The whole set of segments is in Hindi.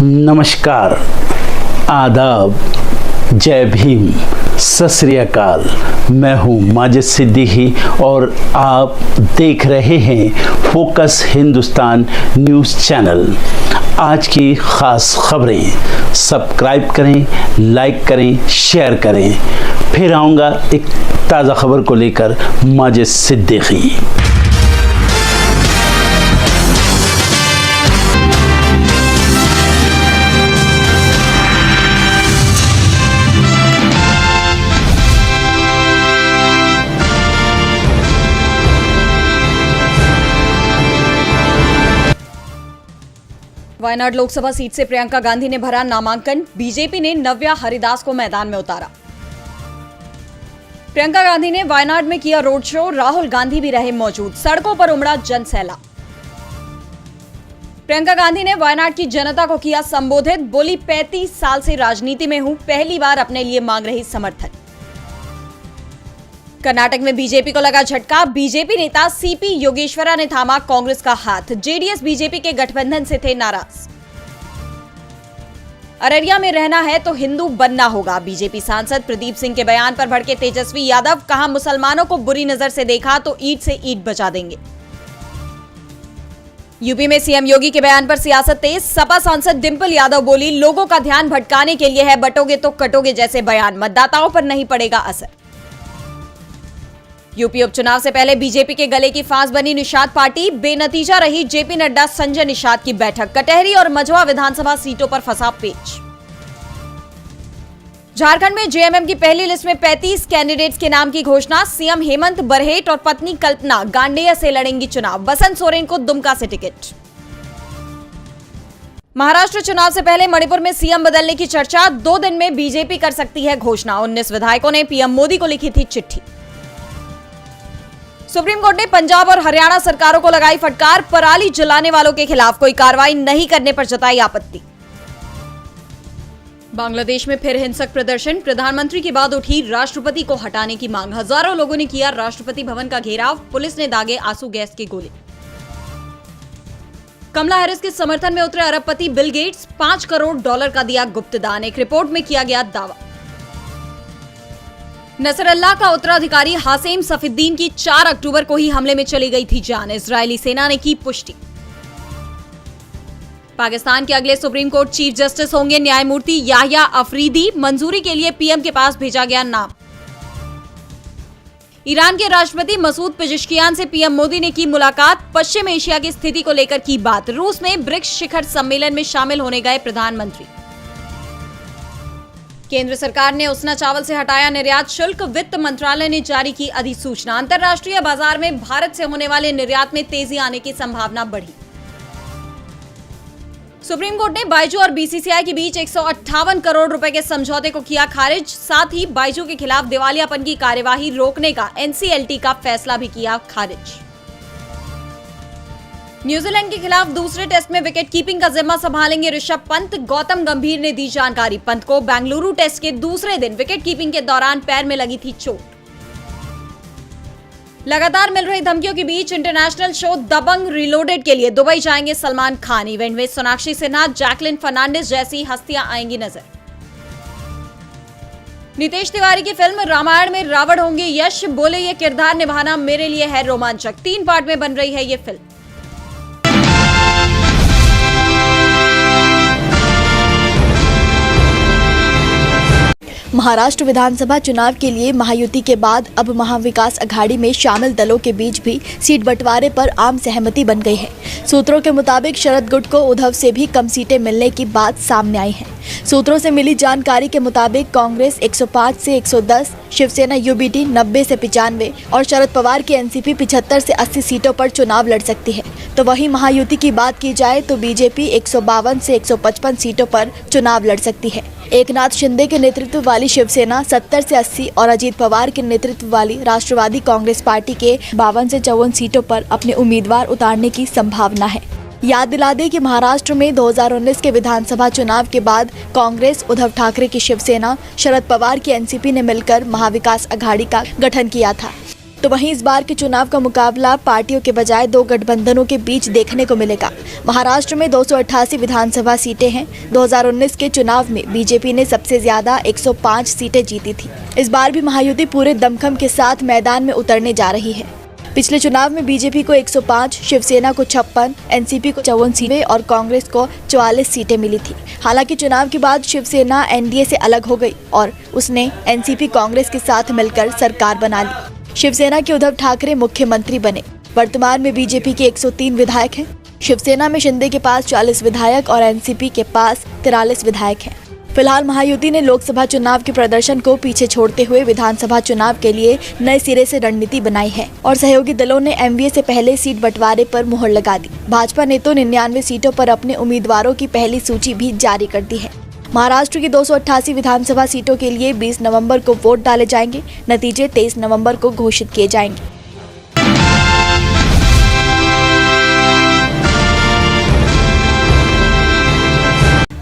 नमस्कार, आदाब, जय भीम, सत श्री अकाल। मैं हूँ माजिद सिद्दीकी और आप देख रहे हैं फोकस हिंदुस्तान न्यूज़ चैनल। आज की ख़ास खबरें सब्सक्राइब करें, लाइक करें, शेयर करें। फिर आऊँगा एक ताज़ा खबर को लेकर माजिद सिद्दीकी। वायनाड लोकसभा सीट से प्रियंका गांधी ने भरा नामांकन। बीजेपी ने नव्या हरिदास को मैदान में उतारा। प्रियंका गांधी ने वायनाड में किया रोड शो। राहुल गांधी भी रहे मौजूद। सड़कों पर उमड़ा जनसैलाब। प्रियंका गांधी ने वायनाड की जनता को किया संबोधित। बोली, 35 साल से राजनीति में हूं, पहली बार अपने लिए मांग रही समर्थन। कर्नाटक में बीजेपी को लगा झटका। बीजेपी नेता सीपी योगेश्वरा ने थामा कांग्रेस का हाथ। जेडीएस बीजेपी के गठबंधन से थे नाराज। अररिया में रहना है तो हिंदू बनना होगा। बीजेपी सांसद प्रदीप सिंह के बयान पर भड़के तेजस्वी यादव। कहा, मुसलमानों को बुरी नजर से देखा तो ईंट से ईंट बचा देंगे। यूपी में सीएम योगी के बयान पर सियासत तेज। सपा सांसद डिंपल यादव बोली, लोगों का ध्यान भटकाने के लिए है, बटोगे तो कटोगे जैसे बयान। मतदाताओं पर नहीं पड़ेगा असर। यूपी उपचुनाव से पहले बीजेपी के गले की फांस बनी निषाद पार्टी। बेनतीजा रही जेपी नड्डा संजय निषाद की बैठक। कटहरी और मझवा विधानसभा सीटों पर फंसा पेच। झारखंड में जेएमएम की पहली लिस्ट में 35 कैंडिडेट्स के नाम की घोषणा। सीएम हेमंत बरहेट और पत्नी कल्पना गांडेय से लड़ेंगी चुनाव। बसंत सोरेन को दुमका से टिकट। महाराष्ट्र चुनाव से पहले मणिपुर में सीएम बदलने की चर्चा। 2 दिन में बीजेपी कर सकती है घोषणा। 19 विधायकों ने पीएम मोदी को लिखी थी चिट्ठी। सुप्रीम कोर्ट ने पंजाब और हरियाणा सरकारों को लगाई फटकार। पराली जलाने वालों के खिलाफ कोई कार्रवाई नहीं करने पर जताई आपत्ति। बांग्लादेश में फिर हिंसक प्रदर्शन। प्रधानमंत्री के बाद उठी राष्ट्रपति को हटाने की मांग। हजारों लोगों ने किया राष्ट्रपति भवन का घेराव। पुलिस ने दागे आंसू गैस के गोले। कमला हैरिस के समर्थन में उतरे अरबपति बिल गेट्स। $5 करोड़ का दिया गुप्त दान। एक रिपोर्ट में किया गया दावा। नसरल्लाह का उत्तराधिकारी हासेम सफीद्दीन की 4 अक्टूबर को ही हमले में चली गई थी जान। इजरायली सेना ने की पुष्टि। पाकिस्तान के अगले सुप्रीम कोर्ट चीफ जस्टिस होंगे न्यायमूर्ति याह्या अफरीदी। मंजूरी के लिए पीएम के पास भेजा गया नाम। ईरान के राष्ट्रपति मसूद पेजेश्कियान से पीएम मोदी ने की मुलाकात। पश्चिम एशिया की स्थिति को लेकर की बात। रूस में ब्रिक्स शिखर सम्मेलन में शामिल होने गए प्रधानमंत्री। केंद्र सरकार ने उसना चावल से हटाया निर्यात शुल्क। वित्त मंत्रालय ने जारी की अधिसूचना। अंतर्राष्ट्रीय बाजार में भारत से होने वाले निर्यात में तेजी आने की संभावना बढ़ी। सुप्रीम कोर्ट ने बायजू और बीसीसीआई के बीच 158 करोड़ रुपए के समझौते को किया खारिज। साथ ही बायजू के खिलाफ दिवालियापन की कार्यवाही रोकने का एनसीएलटी का फैसला भी किया खारिज। न्यूजीलैंड के खिलाफ दूसरे टेस्ट में विकेट कीपिंग का जिम्मा संभालेंगे ऋषभ पंत। गौतम गंभीर ने दी जानकारी। पंत को बेंगलुरु टेस्ट के दूसरे दिन विकेट कीपिंग के दौरान पैर में लगी थी चोट। लगातार मिल रही धमकियों के बीच इंटरनेशनल शो दबंग रीलोडेड के लिए दुबई जाएंगे सलमान खान। इवेंट में सोनाक्षी सिन्हा, जैकलिन फर्नांडिस जैसी हस्तियां आएंगी नजर। नितेश तिवारी की फिल्म रामायण में रावण होंगे यश। बोले, ये किरदार निभाना मेरे लिए है रोमांचक। 3 पार्ट में बन रही है ये फिल्म। महाराष्ट्र विधानसभा चुनाव के लिए महायुति के बाद अब महाविकास अघाड़ी में शामिल दलों के बीच भी सीट बंटवारे पर आम सहमति बन गई है। सूत्रों के मुताबिक शरद गुट को उद्धव से भी कम सीटें मिलने की बात सामने आई है। सूत्रों से मिली जानकारी के मुताबिक कांग्रेस 105 से 110, शिवसेना यूबीटी 90 से 95 और शरद पवार की एनसीपी 75 से 80 सीटों पर चुनाव लड़ सकती है। तो वहीं महायुति की बात की जाए तो बीजेपी 152 से 155 सीटों पर चुनाव लड़ सकती है। एकनाथ शिंदे के नेतृत्व वाली शिवसेना 70 से 80 और अजीत पवार के नेतृत्व वाली राष्ट्रवादी कांग्रेस पार्टी के 52 से 54 सीटों पर अपने उम्मीदवार उतारने की संभावना है। याद दिला दें कि महाराष्ट्र में 2019 के विधानसभा चुनाव के बाद कांग्रेस, उद्धव ठाकरे की शिवसेना, शरद पवार की एनसीपी ने मिलकर महाविकास अघाड़ी का गठन किया था। तो वहीं इस बार के चुनाव का मुकाबला पार्टियों के बजाय दो गठबंधनों के बीच देखने को मिलेगा। महाराष्ट्र में 288 विधानसभा सीटें हैं। 2019 के चुनाव में बीजेपी ने सबसे ज्यादा 105 सीटें जीती थी। इस बार भी महायुति पूरे दमखम के साथ मैदान में उतरने जा रही है। पिछले चुनाव में बीजेपी को 105, शिवसेना को 56, एनसीपी को 54 सीटें और कांग्रेस को 44 सीटें मिली थी। हालांकि चुनाव के बाद शिवसेना एनडीए से अलग हो गई और उसने एनसीपी कांग्रेस के साथ मिलकर सरकार बना ली। शिवसेना के उद्धव ठाकरे मुख्यमंत्री बने। वर्तमान में बीजेपी के 103 विधायक हैं। शिवसेना में शिंदे के पास 40 विधायक और एनसीपी के पास 43 विधायक हैं। फिलहाल महायुति ने लोकसभा चुनाव के प्रदर्शन को पीछे छोड़ते हुए विधानसभा चुनाव के लिए नए सिरे से रणनीति बनाई है और सहयोगी दलों ने एमवीए से पहले सीट बंटवारे पर मुहर लगा दी। भाजपा ने तो 99 सीटों पर अपने उम्मीदवारों की पहली सूची भी जारी कर दी है। महाराष्ट्र की 288 विधानसभा सीटों के लिए 20 नवंबर को वोट डाले जाएंगे। नतीजे 23 नवंबर को घोषित किए जाएंगे।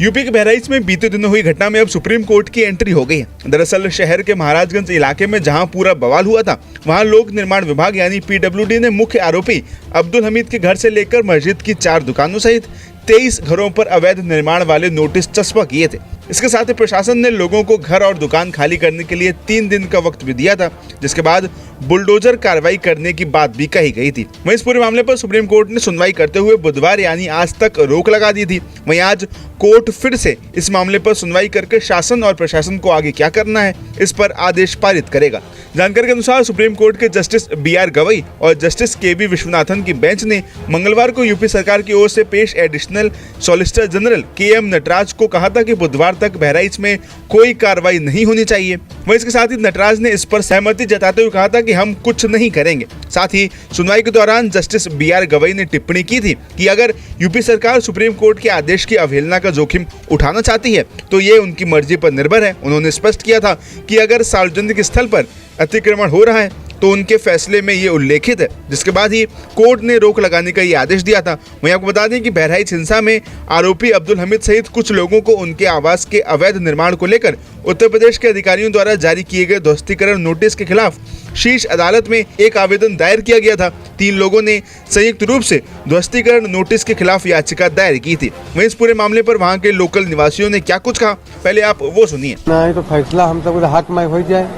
यूपी के बहराइच में बीते दिनों हुई घटना में अब सुप्रीम कोर्ट की एंट्री हो गई है। दरअसल शहर के महाराजगंज इलाके में जहां पूरा बवाल हुआ था, वहां लोक निर्माण विभाग यानी पीडब्ल्यूडी ने मुख्य आरोपी अब्दुल हमीद के घर से लेकर मस्जिद की 4 दुकानों सहित 23 घरों पर अवैध निर्माण वाले नोटिस चस्पा किए थे। इसके साथ ही प्रशासन ने लोगों को घर और दुकान खाली करने के लिए 3 दिन का वक्त भी दिया था, जिसके बाद बुलडोजर कार्रवाई करने की बात भी कही गई थी। वहीं इस पूरे मामले पर सुप्रीम कोर्ट ने सुनवाई करते हुए बुधवार यानी आज तक रोक लगा दी थी। वहीं आज कोर्ट फिर से इस मामले पर सुनवाई करके शासन और प्रशासन को आगे क्या करना है, इस पर आदेश पारित करेगा। जानकारी के अनुसार सुप्रीम कोर्ट के जस्टिस BR गवई और जस्टिस KB विश्वनाथन की बेंच ने मंगलवार को यूपी सरकार की ओर से पेश additional solicitor general KM Nataraj को कहा था कि बुधवार तक बहराइच में कोई कार्रवाई नहीं होनी चाहिए। वहीं इसके साथ ही नटराज ने इस पर सहमति जताते हुए कहा था कि हम कुछ नहीं करेंगे। साथ ही सुनवाई के दौरान जस्टिस BR गवई ने टिप्पणी की थी कि अगर यूपी सरकार सुप्रीम कोर्ट के आदेश की अवहेलना का जोखिम उठाना चाहती है तो ये उनकी मर्जी पर निर्भर है। उन्होंने स्पष्ट किया था कि अगर सार्वजनिक स्थल पर अतिक्रमण हो रहा है तो उनके फैसले में ये उल्लेखित है, जिसके बाद ही कोर्ट ने रोक लगाने का ये आदेश दिया था। वहीं आपको बता दें कि बहराइच हिंसा में आरोपी अब्दुल हमीद सहित कुछ लोगों को उनके आवास के अवैध निर्माण को लेकर उत्तर प्रदेश के अधिकारियों द्वारा जारी किए गए ध्वस्तीकरण नोटिस के खिलाफ शीर्ष अदालत में एक आवेदन दायर किया गया था। 3 लोगों ने संयुक्त रूप से ध्वस्तीकरण नोटिस के खिलाफ याचिका दायर की थी। वहीं इस पूरे मामले पर वहां के लोकल निवासियों ने क्या कुछ कहा, पहले आप वो सुनिए। नहीं तो फैसला हम सब हक में हो जाए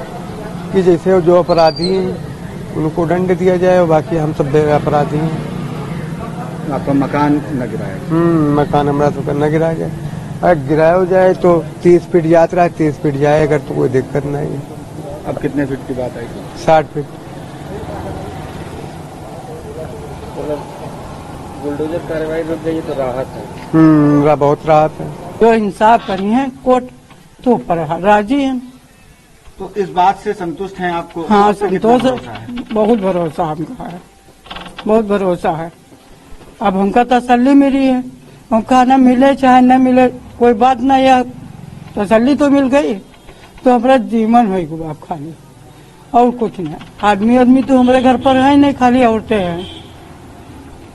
कि जैसे जो अपराधी हैं उनको दंड दिया जाए और बाकी हम सब अपराधी हैं। आपका मकान न गिराया? मकान हमारा तो न गिराया जाए। अगर गिराया हो जाए तो 30 फीट यात्रा 30 फीट जाए, अगर तो कोई दिक्कत नहीं है। अब कितने फीट की बात आई? 60 फीट। बुलडोजर कार्रवाई रुक गई तो राहत है? बहुत राहत है। जो इंसाफ करी है कोर्ट तो पर राजी है। तो इस बात से संतुष्ट हैं आपको? हाँ, संतोष है। बहुत भरोसा हमका है, बहुत भरोसा है। अब हमका तसल्ली मिली है। हमका न मिले चाहे न मिले कोई बात नहीं है, तसल्ली तो मिल गई तो हमारा जीवन हो गया खाली, और कुछ नहीं। आदमी तो हमारे घर पर है नहीं, खाली औरतें हैं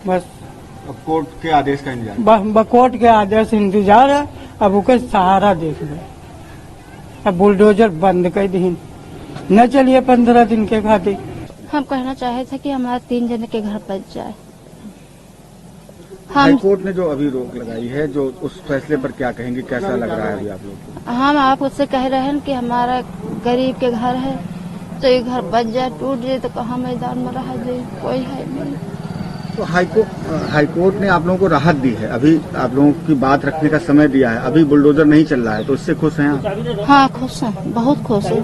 बस। कोर्ट के आदेश का इंतजार? कोर्ट के आदेश इंतजार है। अब उसके सहारा देख ले। अब बुलडोजर बंद कर दी न चलिए 15 दिन के खातिर। हम कहना चाहे थे कि हमारा 3 जन के घर बच जाए। हाई कोर्ट ने जो अभी रोक लगाई है, जो उस फैसले पर क्या कहेंगे, कैसा लग रहा है अभी आप लोग को? हम आप उससे कह रहे हैं कि हमारा गरीब के घर है तो ये घर बच जाए, टूट जाए तो कहाँ मैदान में रह जाए, कोई है नहीं। तो हाई कोर्ट ने आप लोगों को राहत दी है, अभी आप लोगों की बात रखने का समय दिया है, अभी बुलडोजर नहीं चल रहा है, तो इससे खुश हैं आप? हाँ खुश हैं, बहुत खुश हैं।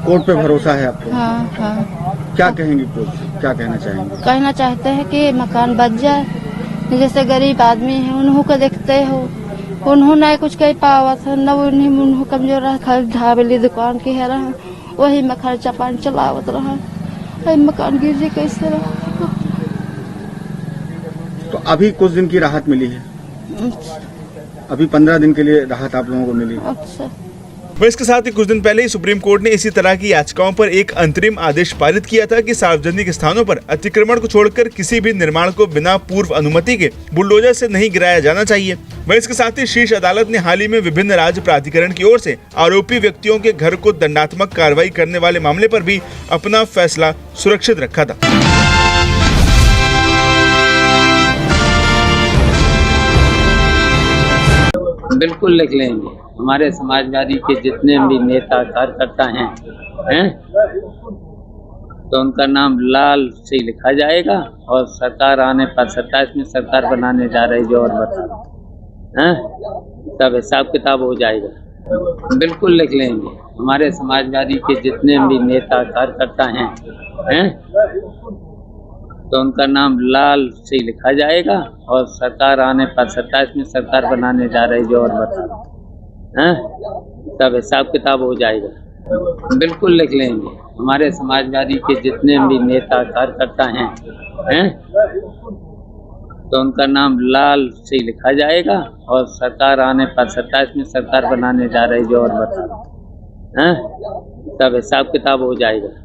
कोर्ट पे भरोसा है आपको? हाँ हाँ। क्या कहेंगे कोर्ट से, क्या कहना चाहेंगे? कहना चाहते हैं कि मकान बच जाए। जैसे गरीब आदमी है उन्हों को देखते हो, उन्होंने नहीं कुछ कह पावत है, न उन्होंने कमजोर रहा, खाली ढाबेली दुकान की है रहा, वही में खर्चा पानी चलावत रहा, मकान गिर जाए कैसे रहा। तो अभी कुछ दिन की राहत मिली है? अभी 15 दिन के लिए राहत आप लोगों को मिली? अच्छा। वह इसके साथ ही कुछ दिन पहले ही सुप्रीम कोर्ट ने इसी तरह की याचिकाओं पर एक अंतरिम आदेश पारित किया था कि सार्वजनिक स्थानों पर अतिक्रमण को छोड़कर किसी भी निर्माण को बिना पूर्व अनुमति के बुलडोजर से नहीं गिराया जाना चाहिए। वह इसके साथ ही शीर्ष अदालत ने हाल ही में विभिन्न राज्य प्राधिकरण की ओर से आरोपी व्यक्तियों के घर को दंडात्मक कार्रवाई करने वाले मामले पर भी अपना फैसला सुरक्षित रखा था। बिल्कुल लिख लेंगे। हमारे समाजवादी के जितने भी नेता कार्यकर्ता हैं तो उनका नाम लाल से लिखा जाएगा और सरकार आने पर 27 में सरकार बनाने जा रही जो और बता तब हिसाब किताब हो जाएगा। बिल्कुल लिख लेंगे। हमारे समाजवादी के जितने भी नेता कार्यकर्ता हैं तो उनका नाम लाल से लिखा जाएगा और सरकार आने पर 27 में सरकार बनाने जा रही जो और बता तब हिसाब किताब हो जाएगा। बिल्कुल लिख लेंगे। हमारे समाजवादी के जितने भी नेता कार्यकर्ता हैं तो उनका नाम लाल से लिखा जाएगा और सरकार आने पर 27 में सरकार बनाने जा रही जो और बता तब हिसाब किताब हो जाएगा।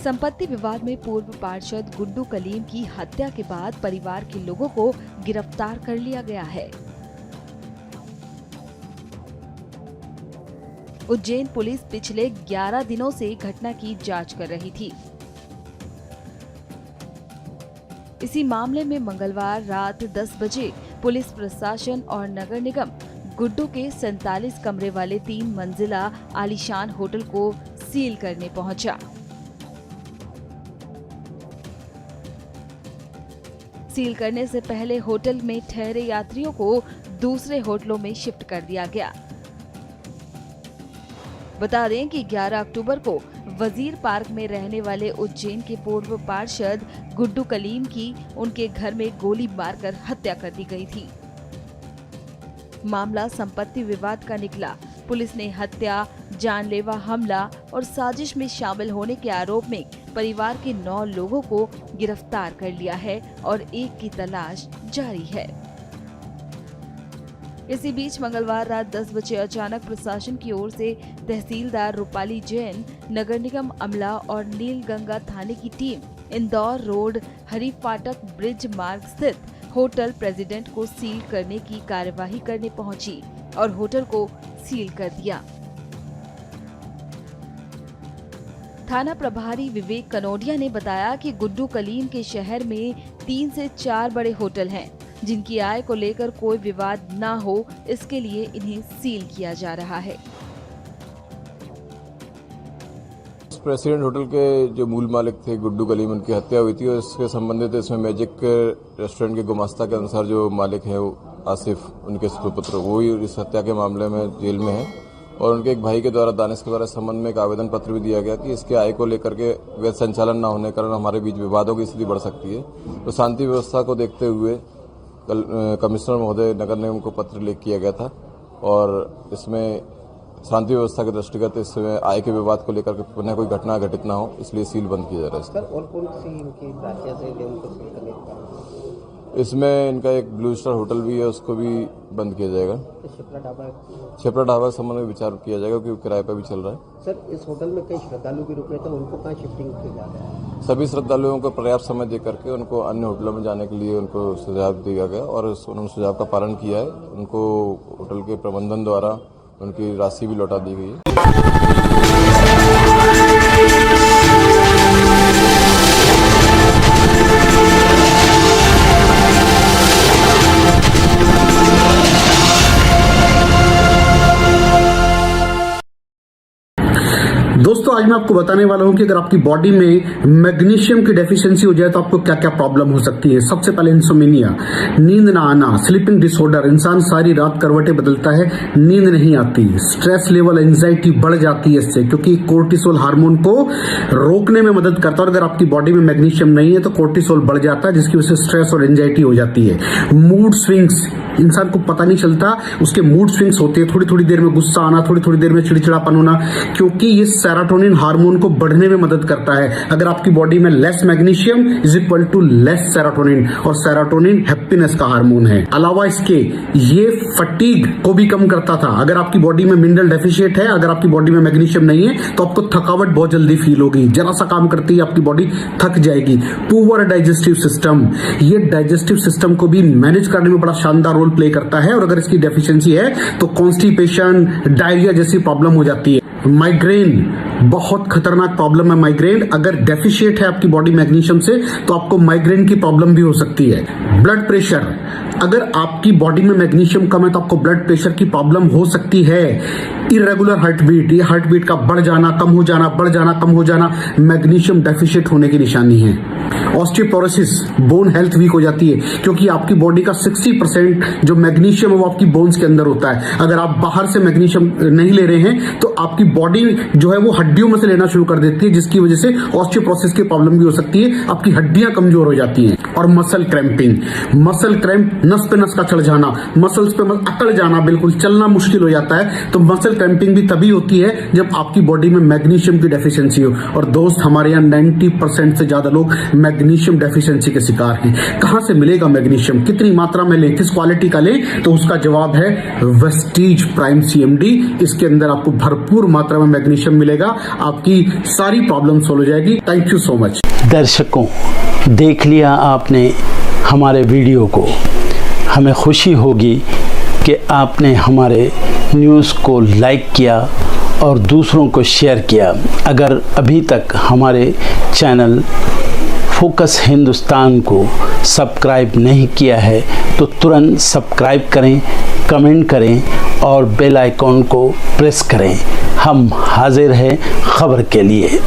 संपत्ति विवाद में पूर्व पार्षद गुड्डू कलीम की हत्या के बाद परिवार के लोगों को गिरफ्तार कर लिया गया है। उज्जैन पुलिस पिछले 11 दिनों से घटना की जांच कर रही थी। इसी मामले में मंगलवार रात 10 बजे पुलिस प्रशासन और नगर निगम गुड्डू के 47 कमरे वाले 3 मंजिला आलीशान होटल को सील करने पहुंचा। सील करने से पहले होटल में ठहरे यात्रियों को दूसरे होटलों में शिफ्ट कर दिया गया। बता दें कि 11 अक्टूबर को वजीर पार्क में रहने वाले उज्जैन के पूर्व पार्षद गुड्डू कलीम की उनके घर में गोली मारकर हत्या कर दी गई थी। मामला संपत्ति विवाद का निकला। पुलिस ने हत्या, जानलेवा हमला और साजिश में शामिल होने के आरोप में परिवार के 9 लोगों को गिरफ्तार कर लिया है और एक की तलाश जारी है। इसी बीच मंगलवार रात 10 बजे अचानक प्रशासन की ओर से तहसीलदार रूपाली जैन, नगर निगम अमला और नीलगंगा थाने की टीम इंदौर रोड हरी फाटक ब्रिज मार्ग स्थित होटल प्रेसिडेंट को सील करने की कार्यवाही करने पहुंची और होटल को सील कर दिया। थाना प्रभारी विवेक कनोडिया ने बताया कि गुड्डू कलीम के शहर में 3 से 4 बड़े होटल हैं, जिनकी आय को लेकर कोई विवाद न हो, इसके लिए इन्हें सील किया जा रहा है। प्रेसिडेंट होटल के जो मूल मालिक थे गुड्डू कलीम, उनकी हत्या हुई थी और इसके संबंधित इसमें मैजिक रेस्टोरेंट के गुमास्ता के अनुसार जो मालिक है आसिफ, उनके सुपुत्र, वो ही इस हत्या के मामले में जेल में है और उनके एक भाई के द्वारा दानिश के द्वारा संबंध में एक आवेदन पत्र भी दिया गया कि इसके आय को लेकर के वैध संचालन न होने के कारण हमारे बीच विवादों की स्थिति बढ़ सकती है। तो शांति व्यवस्था को देखते हुए कल कमिश्नर महोदय नगर निगम को पत्र लिख किया गया था और इसमें शांति व्यवस्था के दृष्टिगत इसमें आय के विवाद को लेकर के पुनः कोई घटना घटित न हो, इसलिए सील बंद किया जा रहा है। सर, और कौन सी इनकी खासियत है जो उनको सील करने का? इसमें इनका एक ब्लू स्टार होटल भी है, उसको भी बंद किया जाएगा। शिप्रा ढाबा संबंध में विचार किया जाएगा क्योंकि किराए पर भी चल रहा है। सर, इस होटल में कई श्रद्धालु भी रुके थे, उनको कहाँ शिफ्टिंग किया जा रहा है? सभी श्रद्धालुओं को पर्याप्त समय देकर के उनको अन्य होटलों में जाने के लिए उनको सुझाव दिया गया और उन्होंने सुझाव का पालन किया है। उनको होटल के प्रबंधन द्वारा उनकी राशि भी लौटा दी गई है। दोस्तों, आज मैं आपको बताने वाला हूं कि अगर आपकी बॉडी में मैग्नीशियम की डेफिशिएंसी हो जाए तो आपको क्या क्या प्रॉब्लम हो सकती है। सबसे पहले इंसोमेनिया, नींद ना आना, स्लीपिंग डिसऑर्डर, इंसान सारी रात करवटें बदलता है, नींद नहीं आती, स्ट्रेस लेवल, एंजाइटी बढ़ जाती है इससे, क्योंकि कोर्टिसोल हार्मोन को रोकने में मदद करता है। और अगर आपकी बॉडी में मैग्नीशियम नहीं है तो कोर्टिसोल बढ़ जाता है, जिसकी वजह से स्ट्रेस और एंजाइटी हो जाती है। मूड स्विंग्स, इंसान को पता नहीं चलता उसके मूड स्विंग्स होते हैं, थोड़ी थोड़ी देर में गुस्सा आना, थोड़ी थोड़ी देर में चिड़चिड़ापन होना, क्योंकि ये सेरोटोनिन हार्मोन को बढ़ने में मदद करता है। अगर आपकी बॉडी में less magnesium is equal to less serotonin, और सेरोटोनिन हैप्पीनेस का हार्मोन है। अलावा इसके ये फटीग को भी कम करता था। अगर आपकी बॉडी में मिनरल डेफिशिएट है, अगर आपकी बॉडी में मैग्नीशियम नहीं है तो आपको थकावट बहुत जल्दी फील होगी, जरा सा काम करती है आपकी बॉडी थक जाएगी। पुअर डाइजेस्टिव सिस्टम, ये डाइजेस्टिव सिस्टम को भी मैनेज करने में बड़ा शानदार रोल प्ले करता है, और अगर इसकी डेफिशिएंसी है तो कॉन्स्टिपेशन, डायरिया जैसी प्रॉब्लम हो जाती है। माइग्रेन बहुत खतरनाक प्रॉब्लम है। माइग्रेन अगर डेफिशिएट है आपकी बॉडी मैग्नीशियम से तो आपको माइग्रेन की प्रॉब्लम भी हो सकती है। ब्लड प्रेशर, अगर आपकी बॉडी में मैग्नीशियम कम है तो आपको ब्लड प्रेशर की प्रॉब्लम हो सकती है। इरेगुलर हार्टबीट, ये हार्टबीट का बढ़ जाना, कम हो जाना, बढ़ जाना, कम हो जाना, मैग्नीशियम डेफिशिएट होने की निशानी है। ऑस्टियोपोरोसिस, बोन हेल्थ वीक हो जाती है, क्योंकि आपकी बॉडी का 60% जो मैग्नीशियम है वो आपकी बोन्स के अंदर होता है। अगर आप बाहर से मैग्नीशियम नहीं ले रहे हैं तो आपकी बॉडी जो है वो हड्डियों में से लेना शुरू कर देती है, जिसकी वजह से ऑस्टियोपोरोसिस की प्रॉब्लम भी हो सकती है, आपकी हड्डियां कमजोर हो जाती हैं। और मसल क्रैम्पिंग, मसल क्रैम्प, नस पे नस का चढ़ जाना, मसल्स पे अकड़ जाना, बिल्कुल चलना मुश्किल हो जाता है। तो मसल क्रैम्पिंग भी तभी होती है जब आपकी बॉडी में मैग्नीशियम की डेफिशिएंसी हो। और दोस्त, हमारे यहाँ 90% से ज्यादा लोग मैग्नीशियम डेफिशिएंसी के शिकार हैं। कहां से मिलेगा मैग्नीशियम, कितनी मात्रा में लें, किस क्वालिटी का लें? तो उसका जवाब है वेस्टीज प्राइम CMD। इसके अंदर आपको भरपूर मात्रा में मैग्नीशियम मिलेगा, आपकी सारी प्रॉब्लम सॉल्व हो जाएगी। Thank you so much. दर्शकों, देख लिया आपने हमारे वीडियो को। हमें खुशी होगी कि आपने हमारे न्यूज़ को लाइक किया और दूसरों को शेयर किया। अगर अभी तक हमारे चैनल फोकस हिंदुस्तान को सब्सक्राइब नहीं किया है तो तुरंत सब्सक्राइब करें, कमेंट करें और बेल आइकॉन को प्रेस करें। हम हाजिर हैं खबर के लिए।